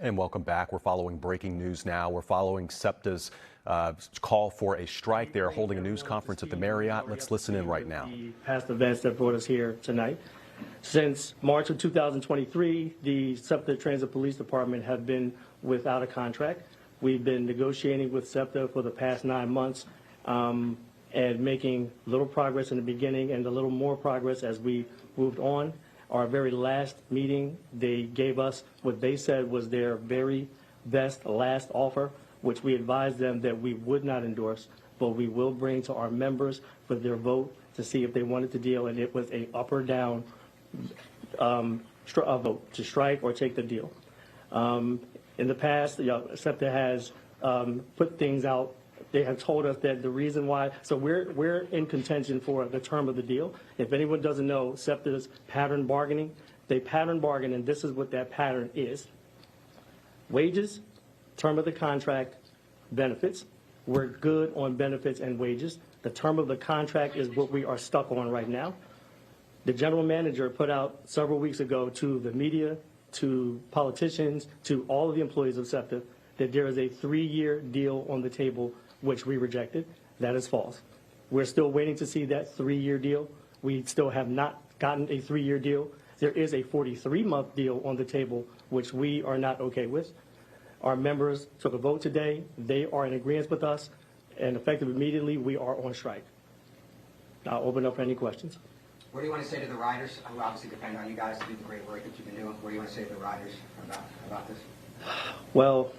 And welcome back. We're following breaking news now. We're following SEPTA's call for a strike. They're holding a news conference at the Marriott. Let's listen in right now. The past events that brought us here tonight. Since March of 2023, the SEPTA Transit Police Department have been without a contract. We've been negotiating with SEPTA for the past 9 months and making little progress in the beginning and a little more progress as we moved on. Our very last meeting, they gave us what they said was their very best last offer, which we advised them that we would not endorse, but we will bring to our members for their vote to see if they wanted to deal, and it was a up or down vote to strike or take the deal. In the past, SEPTA has put things out. They have told us that the reason why, so we're in contention for the term of the deal. If anyone doesn't know, SEPTA's pattern bargaining, they pattern bargain, and this is what that pattern is. Wages, term of the contract, benefits. We're good on benefits and wages. The term of the contract is what we are stuck on right now. The general manager put out several weeks ago to the media, to politicians, to all of the employees of SEPTA, that there is a 3-year deal on the table, which we rejected. That is false. We're still waiting to see that 3-year deal. We still have not gotten a 3-year deal. There is a 43-month deal on the table, which we are not okay with. Our members took a vote today. They are in agreement with us, and effective immediately, we are on strike. I'll open up for any questions. What do you want to say to the riders, who obviously depend on you guys to do the great work that you've been doing? What do you want to say to the riders about this? Well,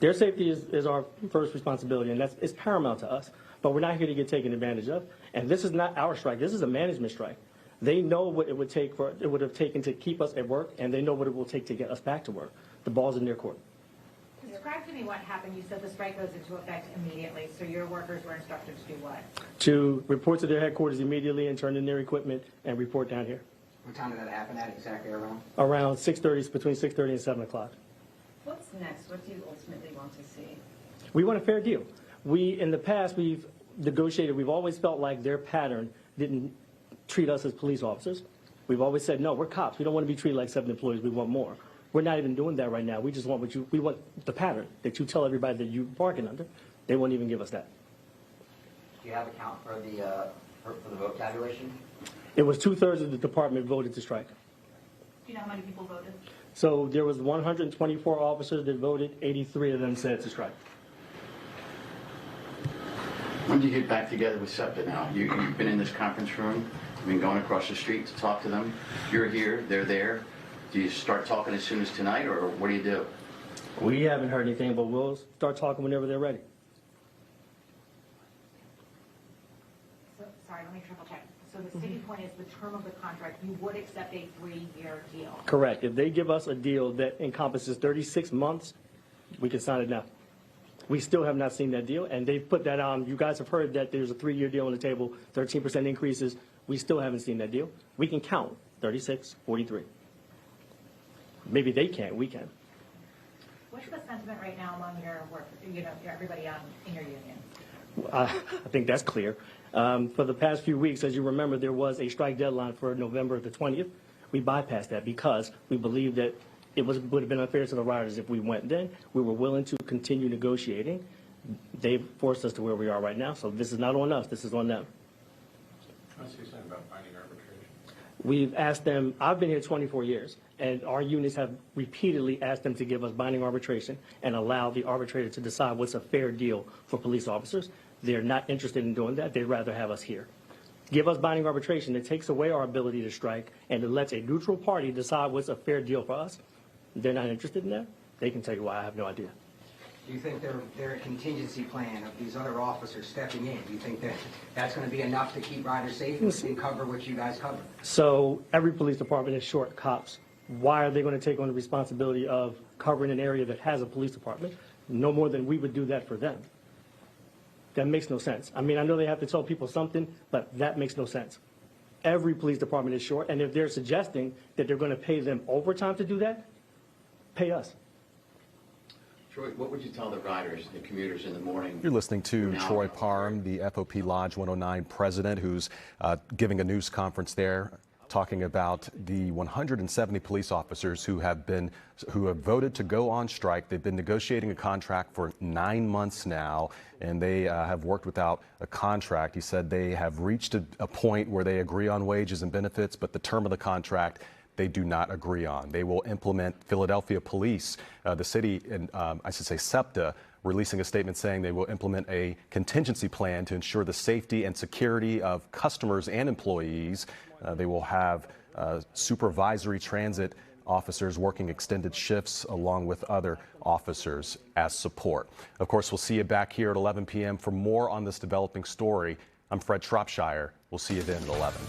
their safety is our first responsibility, and it's paramount to us. But we're not here to get taken advantage of. And this is not our strike. This is a management strike. They know what it would have taken to keep us at work, and they know what it will take to get us back to work. The ball's in their court. Describe to me what happened. You said the strike goes into effect immediately, so your workers were instructed to do what? To report to their headquarters immediately and turn in their equipment and report down here. What time did that happen at exactly around? Around 6:30, between 6:30 and 7 o'clock. What's next? What do you ultimately want to see? We want a fair deal. In the past, we've negotiated. We've always felt like their pattern didn't treat us as police officers. We've always said, no, we're cops. We don't want to be treated like SEPTA employees. We want more. We're not even doing that right now. We just want we want the pattern that you tell everybody that you bargain under. They won't even give us that. Do you have a count for the vote tabulation? It was 2/3 of the department voted to strike. Do you know how many people voted? So there was 124 officers that voted. 83 of them said to strike. When do you get back together with SEPTA now? You've been in this conference room. You've been going across the street to talk to them. You're here. They're there. Do you start talking as soon as tonight, or what do you do? We haven't heard anything, but we'll start talking whenever they're ready. So, sorry, let me triple check. So the sticking point is the term of the contract. You would accept a 3-year deal. Correct. If they give us a deal that encompasses 36 months, we can sign it now. We still have not seen that deal, and they've put that on. You guys have heard that there's a 3-year deal on the table, 13% increases. We still haven't seen that deal. We can count 36, 43. Maybe they can't. We can. What's the sentiment right now among your work? Everybody in your union. I think that's clear. For the past few weeks, as you remember, there was a strike deadline for November the 20th. We bypassed that because we believed that it would have been unfair to the riders if we went then. We were willing to continue negotiating. They forced us to where we are right now. So this is not on us. This is on them. I want to say something about binding arbitration. We've asked them. I've been here 24 years. And our unions have repeatedly asked them to give us binding arbitration and allow the arbitrator to decide what's a fair deal for police officers. They're not interested in doing that. They'd rather have us here. Give us binding arbitration. It takes away our ability to strike, and it lets a neutral party decide what's a fair deal for us. They're not interested in that. They can tell you why. I have no idea. Do you think their contingency plan of these other officers stepping in, do you think that that's going to be enough to keep riders safe and cover what you guys cover? So every police department is short cops. Why are they going to take on the responsibility of covering an area that has a police department? No more than we would do that for them. That makes no sense. I mean, I know they have to tell people something, but that makes no sense. Every police department is short, and if they're suggesting that they're going to pay them overtime to do that, pay us. Troy, what would you tell the riders, the commuters in the morning? You're listening to Troy Parham, the FOP Lodge 109 president, who's giving a news conference there, talking about the 170 police officers who have voted to go on strike. They've been negotiating a contract for 9 months now, and they have worked without a contract. He said they have reached a point where they agree on wages and benefits, but the term of the contract they do not agree on. They will implement Philadelphia Police, the city, and I should say SEPTA, releasing a statement saying they will implement a contingency plan to ensure the safety and security of customers and employees. They will have supervisory transit officers working extended shifts along with other officers as support. Of course, we'll see you back here at 11 p.m. for more on this developing story. I'm Fred Shropshire. We'll see you then at 11.